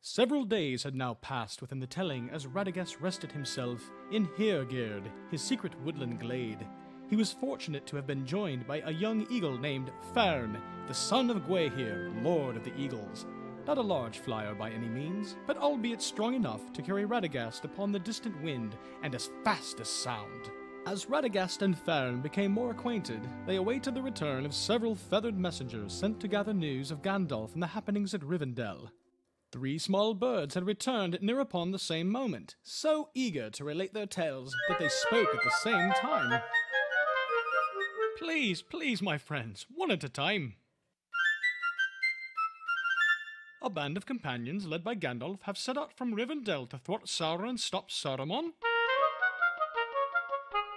Several days had now passed within the telling as Radagast rested himself in Hergerd, his secret woodland glade. He was fortunate to have been joined by a young eagle named Fern, the son of Gwaihir, Lord of the Eagles. Not a large flyer by any means, but albeit strong enough to carry Radagast upon the distant wind and as fast as sound. As Radagast and Fern became more acquainted, they awaited the return of several feathered messengers sent to gather news of Gandalf and the happenings at Rivendell. 3 small birds had returned near upon the same moment, so eager to relate their tales that they spoke at the same time. Please, please, my friends, one at a time. A band of companions led by Gandalf have set out from Rivendell to thwart Sauron and stop Saruman.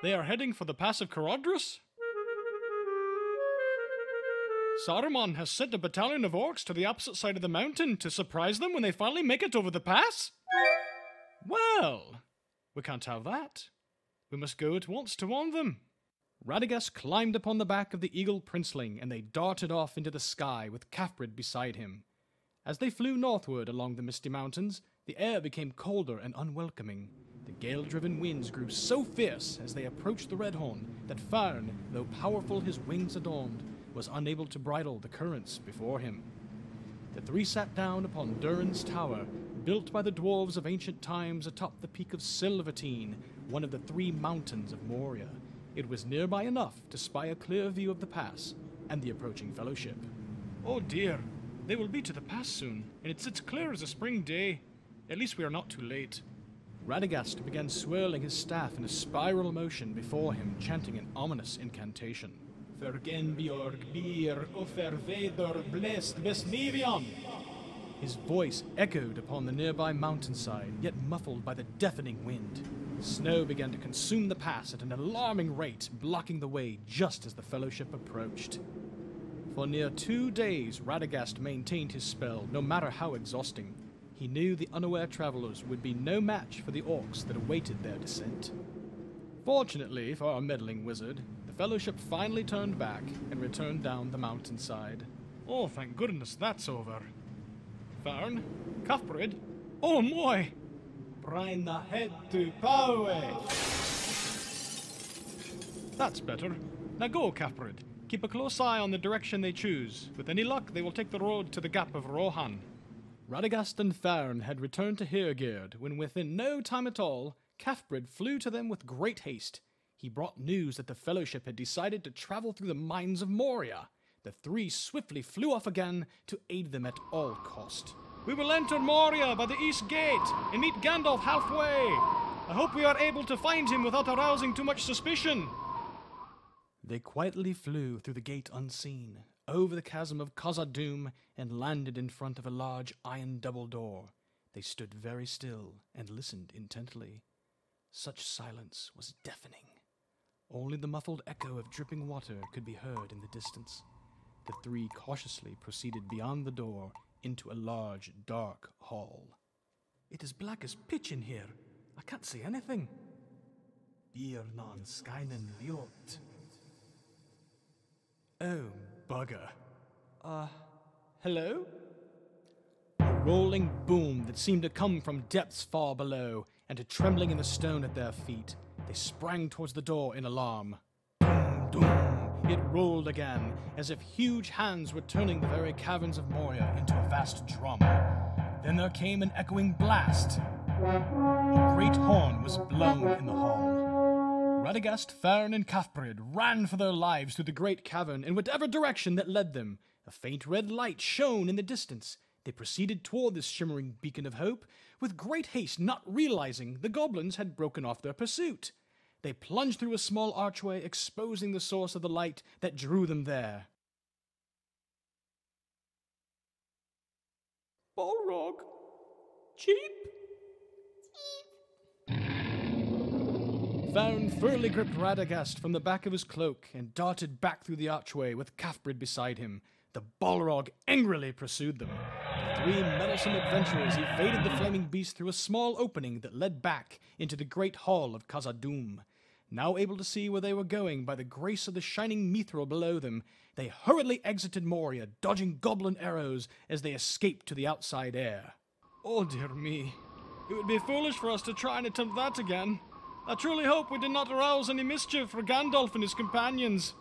They are heading for the Pass of Caradhras. Saruman has sent a battalion of orcs to the opposite side of the mountain to surprise them when they finally make it over the pass. Well, we can't have that. We must go at once to warn them. Radagast climbed upon the back of the eagle princeling, and they darted off into the sky with Kafrid beside him. As they flew northward along the misty mountains, the air became colder and unwelcoming. The gale-driven winds grew so fierce as they approached the Redhorn that Fern, though powerful his wings adorned, was unable to bridle the currents before him. The 3 sat down upon Durin's tower, built by the dwarves of ancient times atop the peak of Silverteen, one of the 3 mountains of Moria. It was nearby enough to spy a clear view of the pass and the approaching fellowship. Oh dear, they will be to the pass soon, and it sits clear as a spring day. At least we are not too late. Radagast began swirling his staff in a spiral motion before him, chanting an ominous incantation. Vergenbjorg bir ofervedor blest besnivion. His voice echoed upon the nearby mountainside, yet muffled by the deafening wind. Snow began to consume the pass at an alarming rate, blocking the way just as the fellowship approached. For near 2 days, Radagast maintained his spell, no matter how exhausting. He knew the unaware travelers would be no match for the orcs that awaited their descent. Fortunately for our meddling wizard, the fellowship finally turned back and returned down the mountainside. Oh, thank goodness that's over. Fern, Kafrid, oh my! Bring the head to power! That's better. Now go, Kafrid. Keep a close eye on the direction they choose. With any luck, they will take the road to the Gap of Rohan. Radagast and Fern had returned to Hergerd when within no time at all, Kafrid flew to them with great haste. He brought news that the Fellowship had decided to travel through the mines of Moria. The 3 swiftly flew off again to aid them at all cost. We will enter Moria by the East Gate and meet Gandalf halfway. I hope we are able to find him without arousing too much suspicion. They quietly flew through the gate unseen, over the chasm of Khazad-dûm, and landed in front of a large iron double door. They stood very still and listened intently. Such silence was deafening. Only the muffled echo of dripping water could be heard in the distance. The 3 cautiously proceeded beyond the door into a large, dark hall. It is black as pitch in here. I can't see anything. Bir non skynen liot. Oh, bugger. Hello? A rolling boom that seemed to come from depths far below, and a trembling in the stone at their feet. They sprang towards the door in alarm. Doom, doom. It rolled again, as if huge hands were turning the very caverns of Moria into a vast drum. Then there came an echoing blast. A great horn was blown in the hall. Radagast, Fern, and Kafrid ran for their lives through the great cavern in whatever direction that led them. A faint red light shone in the distance. They proceeded toward this shimmering beacon of hope, with great haste, not realizing the goblins had broken off their pursuit. They plunged through a small archway, exposing the source of the light that drew them there. Balrog? Cheap? Fern firmly gripped Radagast from the back of his cloak and darted back through the archway with Kafrid beside him. The Balrog angrily pursued them. The 3 meddlesome adventurers evaded the flaming beast through a small opening that led back into the great hall of Khazad-dûm. Now able to see where they were going by the grace of the shining mithril below them, they hurriedly exited Moria, dodging goblin arrows as they escaped to the outside air. Oh dear me. It would be foolish for us to try and attempt that again. I truly hope we did not arouse any mischief for Gandalf and his companions.